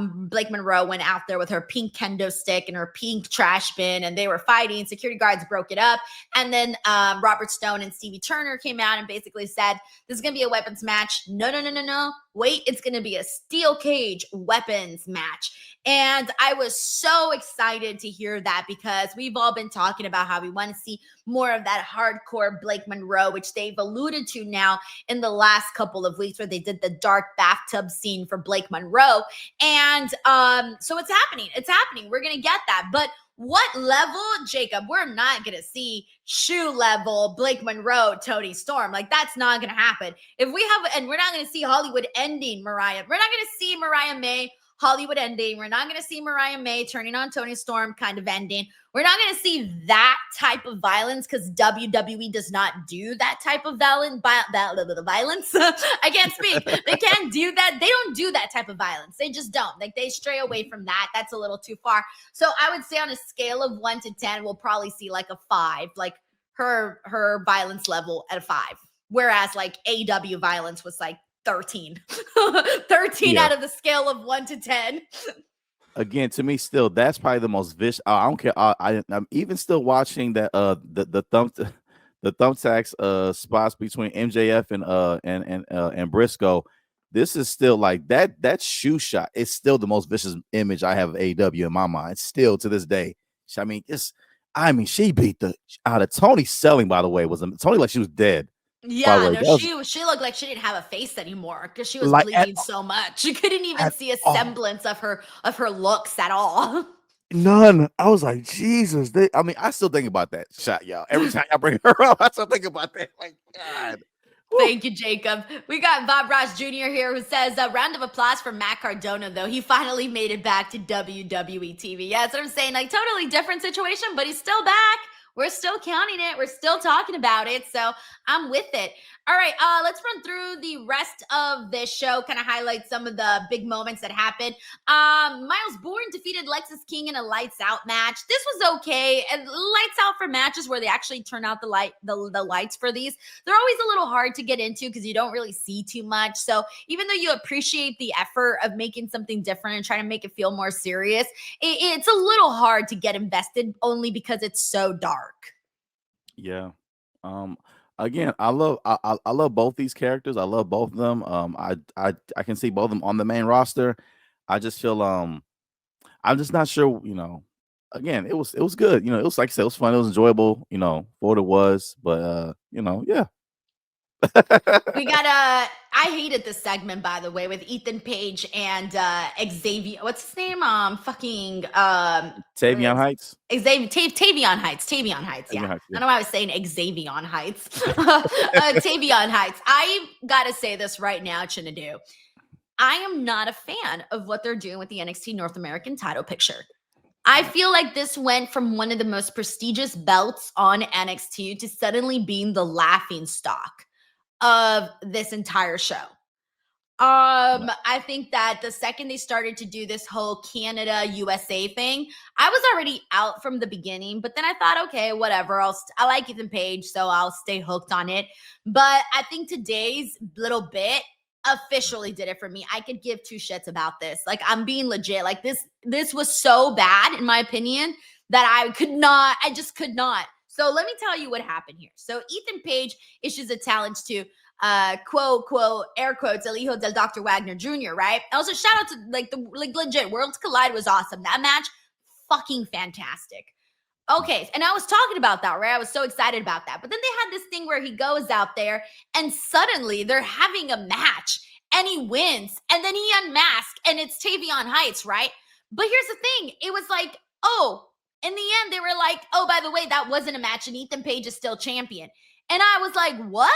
Blake Monroe went out there with her pink kendo stick and her pink trash bin, and they were fighting. Security guards broke it up. And then Robert Stone and Stevie Turner came out and basically said, this is going to be a weapons match. No. Wait, it's going to be a steel cage weapons match. And I was so excited to hear that because we've all been talking about how we want to see more of that hardcore Blake Monroe, which they've alluded to now in the last couple of weeks where they did the dark bathtub scene for Blake Monroe. And so it's happening. We're going to get that. But what level, Jacob? We're not going to see shoe level Blake Monroe, Toni Storm. Like, that's not going to happen. If we have, and we're not going to see Hollywood ending Mariah. We're not going to see Mariah May Hollywood ending. We're not going to see Mariah May turning on Toni Storm kind of ending. We're not going to see that type of violence because WWE does not do that type of violence. I can't speak. They can't do that. They don't do that type of violence. They just don't. Like, they stray away from that. That's a little too far. So I would say on a scale of 1 to 10, we'll probably see like a 5, like her violence level at a 5. Whereas like AEW violence was like 13 out of the scale of 1 to 10. Again, to me, still, that's probably the most vicious. I don't care. I'm even still watching that the thumbtacks spots between MJF and Briscoe. This is still like that shoe shot is still the most vicious image I have of AEW in my mind. Still to this day. She beat the out of Tony selling, by the way, was Tony like she was dead. Yeah, no, she looked like she didn't have a face anymore because she was like, bleeding so much. You couldn't even see a semblance of her looks at all. None. I was like, Jesus. I still think about that shot, y'all. Every time I bring her up, I still think about that. Like, God. Thank you, Jacob. We got Bob Ross Jr. here who says, a round of applause for Matt Cardona, though. He finally made it back to WWE TV. Yeah, that's what I'm saying. Like, totally different situation, but he's still back. We're still counting it. We're still talking about it. So I'm with it. All right, let's run through the rest of this show, kind of highlight some of the big moments that happened. Miles Bourne defeated Lexis King in a lights out match. This was okay. And lights out for matches where they actually turn out the lights for these, they're always a little hard to get into because you don't really see too much. So even though you appreciate the effort of making something different and trying to make it feel more serious, it's a little hard to get invested only because it's so dark. Yeah. Again, I love both these characters. I love both of them. I can see both of them on the main roster. I just feel I'm just not sure, again, it was good. It was like I said, it was fun, it was enjoyable, for what it was. But yeah. We got I hated this segment, by the way, with Ethan Page and Xavier. What's his name? Tavion Heights. Tavion Heights. Yeah. Heights, yeah. I don't know why I was saying Xavier Heights. Tavion Heights. I gotta say this right now, Chinedu. I am not a fan of what they're doing with the NXT North American title picture. I feel like this went from one of the most prestigious belts on NXT to suddenly being the laughing stock of this entire show. I think that the second they started to do this whole Canada USA thing, I was already out from the beginning, but then I thought, okay, whatever. I like Ethan Page, so I'll stay hooked on it. But I think today's little bit officially did it for me. I could give two shits about this. Like, I'm being legit. Like, this was so bad, in my opinion, that I just could not. So let me tell you what happened here. So Ethan Page issues a challenge to quote air quotes El Hijo del Dr. Wagner Jr., right? Also, shout out to like legit Worlds Collide was awesome. That match, fucking fantastic. Okay, and I was talking about that, right? I was so excited about that. But then they had this thing where he goes out there and suddenly they're having a match and he wins and then he unmasked and it's Tavion Heights, right? But here's the thing. It was like, oh, in the end, they were like, oh, by the way, that wasn't a match and Ethan Page is still champion. And I was like, what?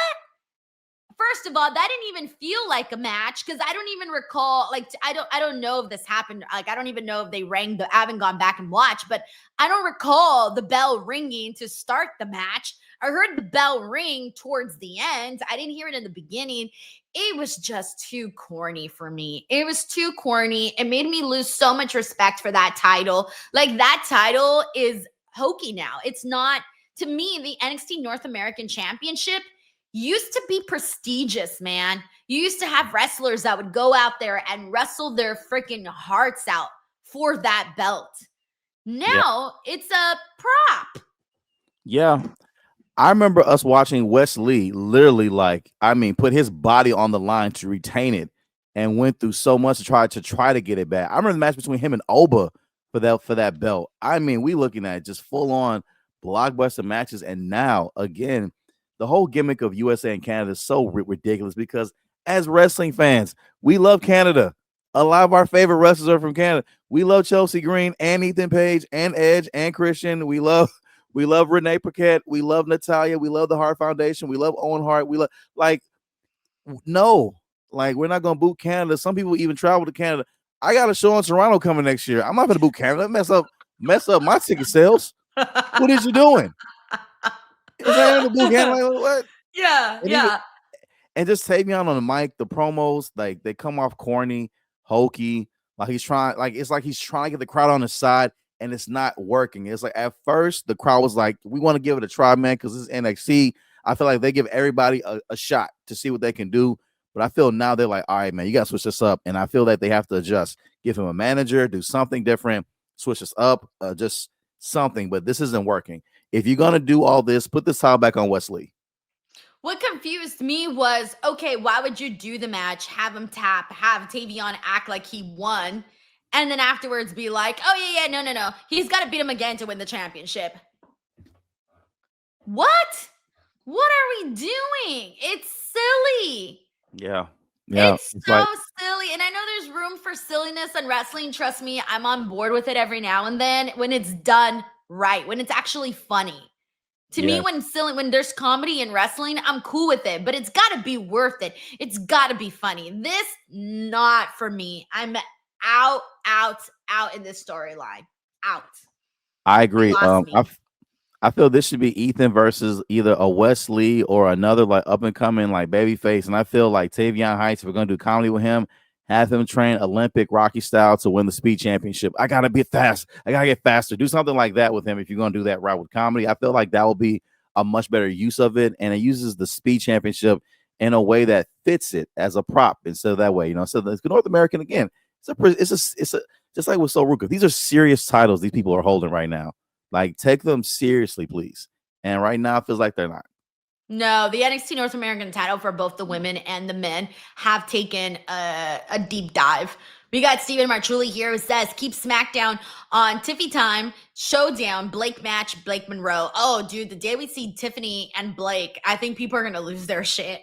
First of all, that didn't even feel like a match because I don't even recall. Like, I don't know if this happened. Like, I don't even know if they rang the. I haven't gone back and watched, but I don't recall the bell ringing to start the match. I heard the bell ring towards the end. I didn't hear it in the beginning. It was just too corny for me. It was too corny. It made me lose so much respect for that title. Like, that title is hokey now. It's not, to me, the NXT North American Championship used to be prestigious, man. You used to have wrestlers that would go out there and wrestle their freaking hearts out for that belt. Now it's a prop. Yeah. I remember us watching Wes Lee literally, like, I mean, put his body on the line to retain it and went through so much to try to get it back. I remember the match between him and Oba for that belt. I mean, we looking at just full on blockbuster matches, and now again, the whole gimmick of USA and Canada is so ridiculous because as wrestling fans, we love Canada. A lot of our favorite wrestlers are from Canada. We love Chelsea Green and Ethan Page and Edge and Christian. We love Renee Paquette. We love Natalia. We love the Hart Foundation. We love Owen Hart. We love, like, no, like, we're not gonna boot Canada. Some people even travel to Canada. I got a show in Toronto coming next year. I'm not gonna boot Canada. Mess up my ticket sales. What is you doing? What? Yeah, yeah. And just Tavion on the mic, the promos, like, they come off corny, hokey. Like, it's like he's trying to get the crowd on his side, and it's not working. It's like at first the crowd was like, we want to give it a try, man, because this is NXT. I feel like they give everybody a shot to see what they can do. But I feel now they're like, all right, man, you got to switch this up. And I feel that they have to adjust, give him a manager, do something different, switch this up, just something. But this isn't working. If you're going to do all this, put this title back on Wesley. What confused me was, okay, why would you do the match, have him tap, have Tavion act like he won, and then afterwards be like, oh, yeah, no. He's got to beat him again to win the championship. What? What are we doing? It's silly. Yeah. It's so silly. And I know there's room for silliness in wrestling. Trust me, I'm on board with it every now and then when it's done right, when it's actually funny. To me, when there's comedy in wrestling, I'm cool with it, but it's got to be worth it. It's got to be funny. This, not for me. I'm out in this storyline. Out. I agree. I feel this should be Ethan versus either a Wesley or another like up and coming like babyface. And I feel like Tavion Heights, if we're gonna do comedy with him, have him train Olympic Rocky style to win the speed championship. I gotta be fast. I gotta get faster. Do something like that with him if you're gonna do that route with comedy. I feel like that will be a much better use of it, and it uses the speed championship in a way that fits it as a prop instead of that way. So the North American again. It's a just like with Soruka. These are serious titles these people are holding right now. Like, take them seriously, please. And right now, it feels like they're not. No, the NXT North American title for both the women and the men have taken a deep dive We got Steven Marchuli here who says, keep SmackDown on Tiffy time, showdown, Blake match, Blake Monroe. Oh, dude, the day we see Tiffany and Blake, I think people are going to lose their shit.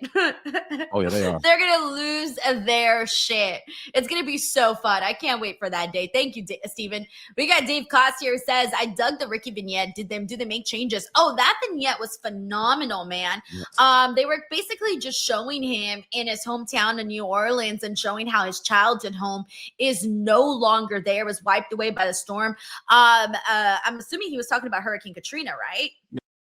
Oh yeah, they are. They're going to lose their shit. It's going to be so fun. I can't wait for that day. Thank you, Steven. We got Dave Koss here who says, I dug the Ricky vignette. Do they make changes? Oh, that vignette was phenomenal, man. Yes. They were basically just showing him in his hometown of New Orleans and showing how his childhood home is no longer there, was wiped away by the storm. I'm assuming he was talking about Hurricane Katrina, right?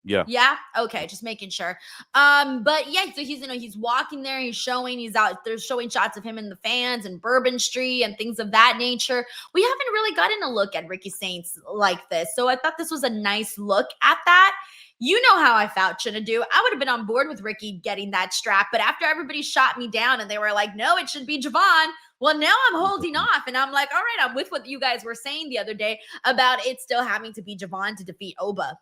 Yeah. Yeah. Okay. Just making sure. But yeah, so he's walking there, he's out there showing shots of him and the fans and Bourbon Street and things of that nature. We haven't really gotten a look at Ricky Saints like this. So I thought this was a nice look at that. You know how I felt, Chinedu. I would have been on board with Ricky getting that strap, but after everybody shot me down and they were like, no, it should be Javon. Well, now I'm holding off and I'm like, all right, I'm with what you guys were saying the other day about it still having to be Javon to defeat Oba.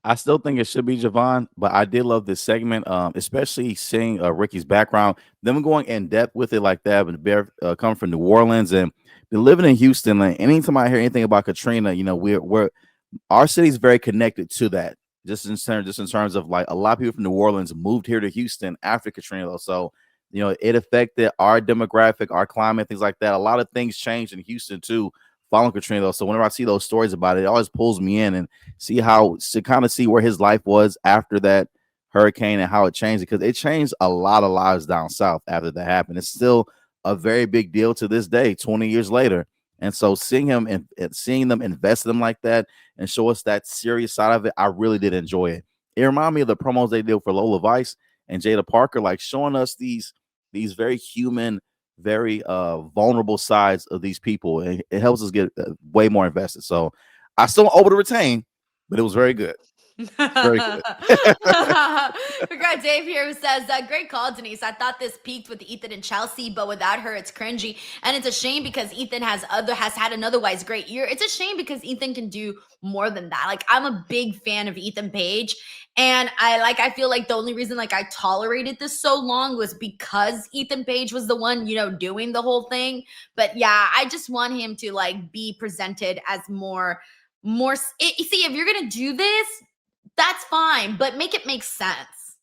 I still think it should be Javon, but I did love this segment, especially seeing Ricky's background, them going in depth with it like that. But Bear coming from New Orleans and been living in Houston. Like, anytime I hear anything about Katrina, we're our city's very connected to that. Just in terms of like a lot of people from New Orleans moved here to Houston after Katrina, though. So it affected our demographic, our climate, things like that. A lot of things changed in Houston too following Katrina, though. So whenever I see those stories about it, it always pulls me in and kind of see where his life was after that hurricane and how it changed, because it changed a lot of lives down south after that happened. It's still a very big deal to this day, 20 years later. And so seeing him and seeing them invest in them like that and show us that serious side of it, I really did enjoy it. It reminded me of the promos they did for Lola Vice and Jada Parker, like showing us these very human, very vulnerable sides of these people. And it helps us get way more invested. So I still able to retain, but it was very good. Very good. We got Dave here who says, great call, Denise. I thought this peaked with Ethan and Chelsea, but without her, it's cringy. And it's a shame because Ethan has had an otherwise great year. It's a shame because Ethan can do more than that. Like, I'm a big fan of Ethan Page. And I feel like the only reason like I tolerated this so long was because Ethan Page was the one, doing the whole thing. But yeah, I just want him to like be presented as more. See, if you're gonna do this, that's fine, but make it make sense,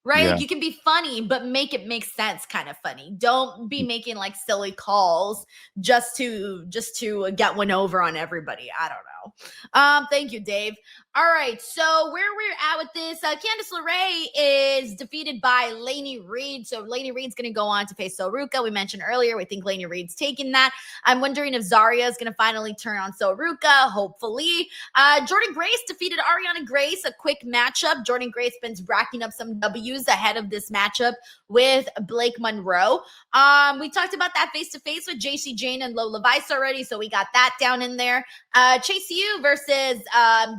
right? Yeah. Like, you can be funny, but make it make sense kind of funny. Don't be making like silly calls just to get one over on everybody. I don't know. Thank you, Dave. All right, so where we're at with this, Candice LeRae is defeated by Lainey Reed. So Lainey Reed's going to go on to face Soruka. We mentioned earlier, we think Lainey Reed's taking that. I'm wondering if Zarya is going to finally turn on Soruka, hopefully. Jordan Grace defeated Ariana Grace, a quick matchup. Jordan Grace been racking up some W's ahead of this matchup with Blake Monroe. We talked about that face-to-face with JC Jane and Lola Vice already, so we got that down in there. Chase U versus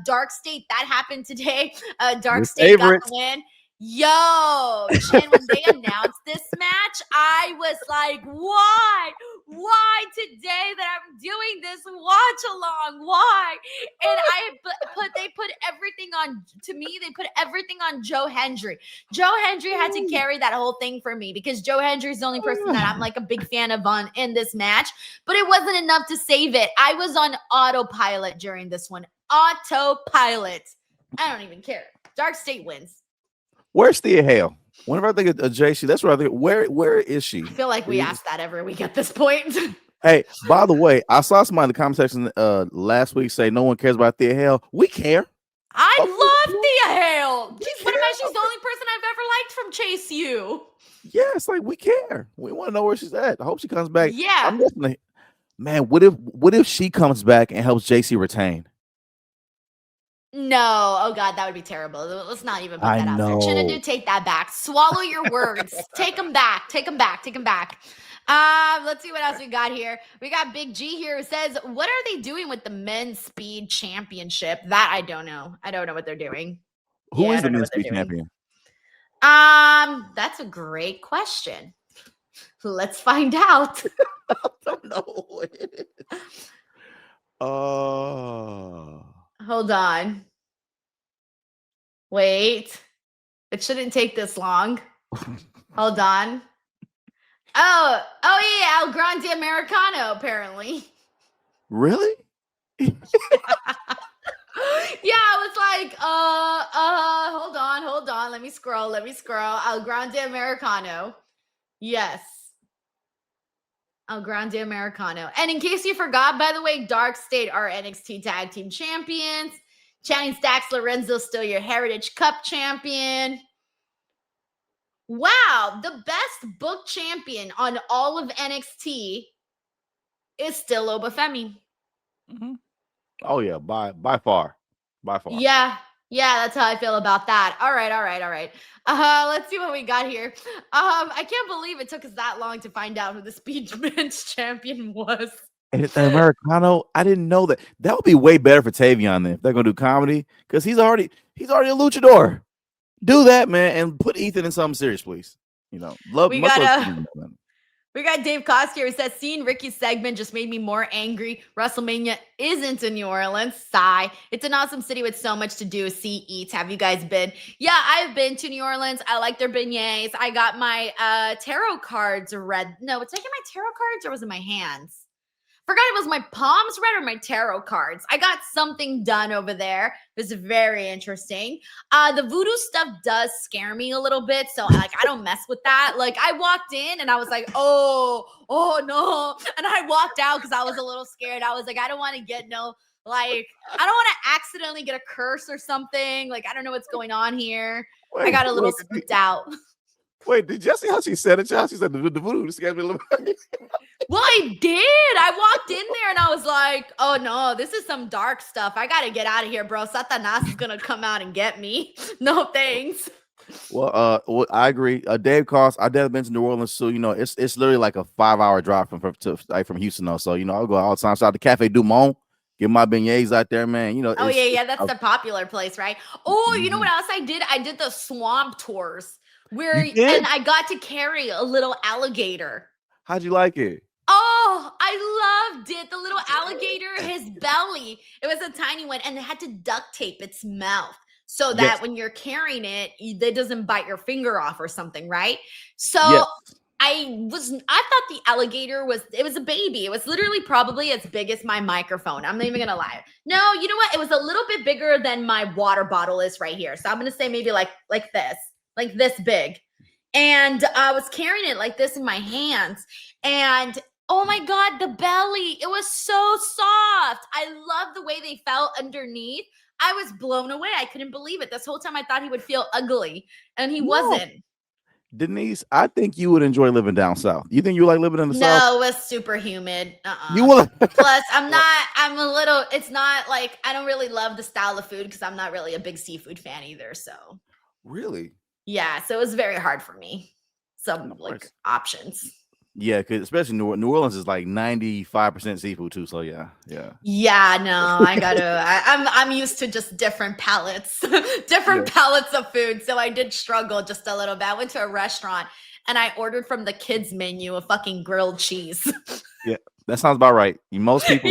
Dark State. That happened today. Dark State got the win. Yo, Chin, when they announced this match, I was like, why? Why today that I'm doing this watch along? Why? And they put everything on, to me, they put everything on Joe Hendry. Joe Hendry had to carry that whole thing for me because Joe Hendry is the only person that I'm like a big fan of in this match, but it wasn't enough to save it. I was on autopilot during this one. Autopilot. I don't even care. Dark State wins. Where's Thea Hale? Whenever I think of JC, that's what I think. Where is she? I feel like we ask that every week at this point. Hey, by the way, I saw somebody in the comment section last week say no one cares about Thea Hale. We care. I love Thea Hale. She's the only person I've ever liked from Chase U. Yeah, it's like we care. We want to know where she's at. I hope she comes back. Yeah. I'm definitely, man, what if she comes back and helps JC retain? No, oh God, that would be terrible. Let's not even put that out there. Chinedu, take that back. Swallow your words. Take them back. Take them back. Take them back. Let's see what else we got here. We got Big G here who says, what are they doing with the men's speed championship? That I don't know. I don't know what they're doing. Who is the men's speed champion? That's a great question. Let's find out. I don't know. Hold on. Wait. It shouldn't take this long. Hold on. Oh yeah, El Grande Americano, apparently. Really? Yeah, I was like, hold on. Let me scroll. El Grande Americano. Yes. El Grande Americano. And in case you forgot, by the way, Dark State are NXT Tag Team Champions. Channing Stacks Lorenzo still your Heritage Cup champion. Wow, the best book champion on all of NXT is still Obafemi. Mm-hmm. Oh yeah, by far. Yeah, that's how I feel about that. All right. Let's see what we got here. I can't believe it took us that long to find out who the speed men's champion was. And Americano, I didn't know that. That would be way better for Tavion then if they're gonna do comedy, because he's already a luchador. Do that, man, and put Ethan in something serious, please. You know, We got Dave Costier who says, seeing Ricky's segment just made me more angry. WrestleMania isn't in New Orleans. Sigh. It's an awesome city with so much to do, see, eat. Have you guys been? Yeah, I've been to New Orleans. I like their beignets. I got my tarot cards read. No, it's like in my tarot cards or was it my hands? Forgot it was my palms read or my tarot cards. I got something done over there. It was very interesting. The voodoo stuff does scare me a little bit. So like I don't mess with that. Like I walked in and I was like, oh no. And I walked out because I was a little scared. I was like, I don't want to get I don't want to accidentally get a curse or something. Like, I don't know what's going on here. I got a little spooked out. Wait, did you see how she said it, y'all? She said the voodoo scared me a little bit. Well, I did. I walked in there and I was like, oh no, this is some dark stuff. I got to get out of here, bro. Satanas is going to come out and get me. No thanks. Well, I agree. Dave Cost, I definitely been to New Orleans, so you know it's literally like a 5-hour drive from Houston, though. So you know I'll go all the time. Shout out to Cafe Du Monde, get my beignets out there, man. You know. Oh yeah, that's the popular place, right? Oh, you know what else I did? I did the swamp tours and I got to carry a little alligator. How'd you like it? Oh, I loved it. The little alligator, his belly. It was a tiny one, and they had to duct tape its mouth so that when you're carrying it, it doesn't bite your finger off or something, right? So I thought the alligator was a baby. It was literally probably as big as my microphone. I'm not even gonna lie. No, you know what? It was a little bit bigger than my water bottle is right here. So I'm gonna say maybe like this big. And I was carrying it like this in my hands. And oh my God, the belly, it was so soft. I love the way they felt underneath. I was blown away. I couldn't believe it. This whole time I thought he would feel ugly, and he wasn't. Denise, I think you would enjoy living down south. You think you like living in the south? No, it was super humid. You will. Plus, it's not like, I don't really love the style of food because I'm not really a big seafood fan either. So really? Yeah, so it was very hard for me. Some options. Yeah, because especially New Orleans is like 95% seafood too. So yeah. Yeah, no, I'm used to just different palettes, palettes of food. So I did struggle just a little bit. I went to a restaurant and I ordered from the kids menu a fucking grilled cheese. Yeah, that sounds about right. Most people,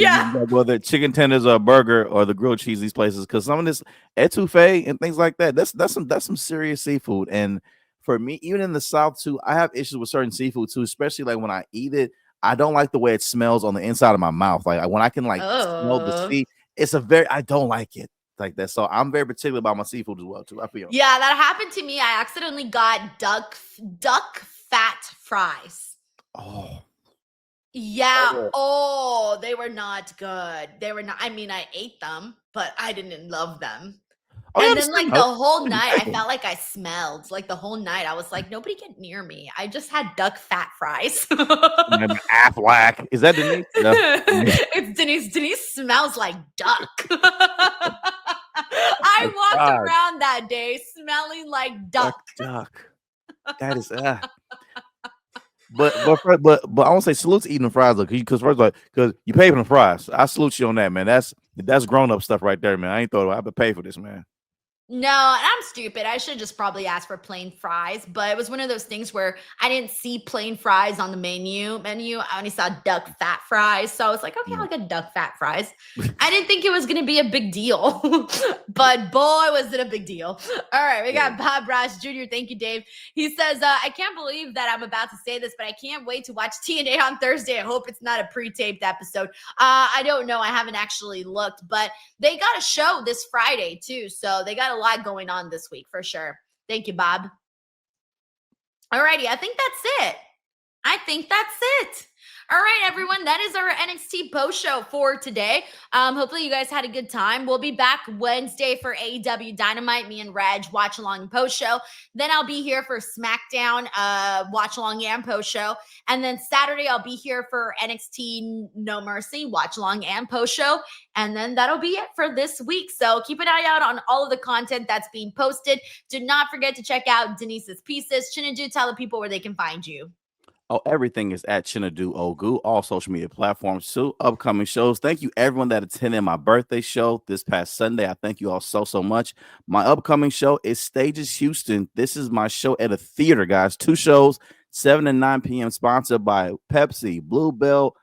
whether chicken tenders or a burger or the grilled cheese, these places, because some of this etouffee and things like that, that's some serious seafood. And for me, even in the South too, I have issues with certain seafood too, especially like when I eat it. I don't like the way it smells on the inside of my mouth. Like when I can smell the sea, I don't like it like that. So I'm very particular about my seafood as well too. I feel. Yeah, that happened to me. I accidentally got duck fat fries. Oh. Yeah. Oh, they were not good. They were not. I mean, I ate them, but I didn't love them. And then like the whole night, I felt like I smelled. Like the whole night, I was like, nobody get near me. I just had duck fat fries. Aflac. Is that Denise? No. It's Denise. Denise smells like duck. I walked around that day smelling like duck. Duck. That is But I won't say salute to eating the fries though, because first of all, because you pay for the fries. I salute you on that, man. That's grown up stuff right there, man. I ain't thought I have to pay for this, man. No, I'm stupid. I should just probably ask for plain fries, but it was one of those things where I didn't see plain fries on the menu. I only saw duck fat fries. So I was like, okay, I'll get duck fat fries. I didn't think it was going to be a big deal, but boy, was it a big deal. All right, we got Bob Ross Jr. Thank you, Dave. He says, I can't believe that I'm about to say this, but I can't wait to watch TNA on Thursday. I hope it's not a pre-taped episode. I don't know. I haven't actually looked, but they got a show this Friday too. So they got a lot going on this week for sure. Thank you, Bob. Alrighty, I think that's it. All right, everyone, that is our NXT post show for today. Hopefully you guys had a good time. We'll be back Wednesday for AEW Dynamite. Me and Reg watch along post show. Then I'll be here for SmackDown watch along and post show. And then Saturday I'll be here for NXT No Mercy watch along and post show. And then that'll be it for this week. So keep an eye out on all of the content that's being posted. Do not forget to check out Denise's pieces. Chinedu, tell the people where they can find you. Oh, everything is at Chinedu Ogu, all social media platforms too. Upcoming shows. Thank you everyone that attended my birthday show this past Sunday. I thank you all so much. My upcoming show is Stages Houston. This is my show at a theater, guys. 2 shows, 7 and 9 p.m. sponsored by Pepsi, Bluebell,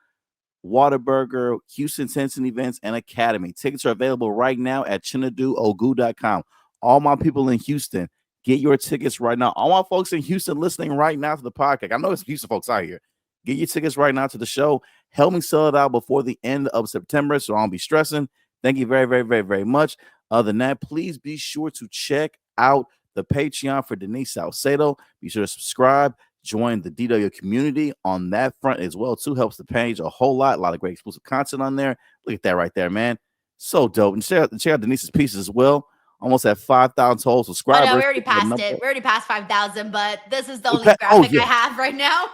Whataburger, Houston Tension Events, and Academy. Tickets are available right now at ChineduOgu.com. All my people in Houston, get your tickets right now. All my folks in Houston listening right now to the podcast. I know it's Houston folks out here. Get your tickets right now to the show. Help me sell it out before the end of September, so I won't be stressing. Thank you very much. Other than that, please be sure to check out the Patreon for Denise Salcedo. Be sure to subscribe. Join the DW community on that front as well, too. Helps the page a whole lot. A lot of great exclusive content on there. Look at that right there, man. So dope. And check out Denise's pieces as well. Almost at 5,000 total subscribers. Oh, no, we already passed it. We already passed 5,000, but this is the only graphic I have right now.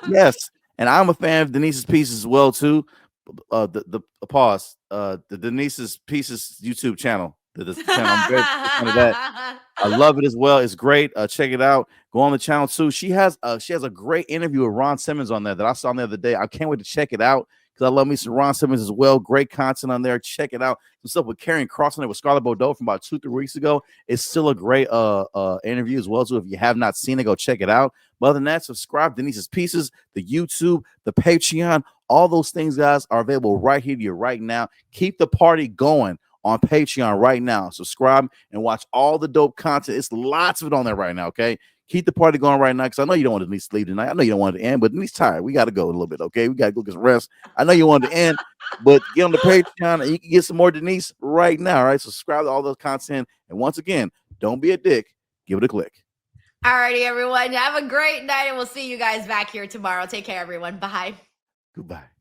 Yes. And I'm a fan of Denise's pieces as well, too. The Denise's Pieces YouTube channel. The channel. I'm very fan of that. I love it as well. It's great. Check it out. Go on the channel too. She has a great interview with Ron Simmons on there that I saw the other day. I can't wait to check it out because I love me some Ron Simmons as well. Great content on there. Check it out. Some stuff with Karrion Kross on there with Scarlett Bordeaux from about 2-3 weeks ago. It's still a great interview as well. So if you have not seen it, go check it out. But other than that, subscribe to Denise's Pieces, the YouTube, the Patreon. All those things, guys, are available right here to you right now. Keep the party going on Patreon right now. Subscribe and watch all the dope content. It's lots of it on there right now, okay? Keep the party going right now because I know you don't want Denise to leave tonight. I know you don't want it to end, but Denise's tired. We got to go a little bit, okay? We got to go get some rest. I know you want it to end, but get on the Patreon and you can get some more Denise right now, all right? Subscribe to all those content. And once again, don't be a dick. Give it a click. All righty, everyone. Have a great night, and we'll see you guys back here tomorrow. Take care, everyone. Bye. Goodbye.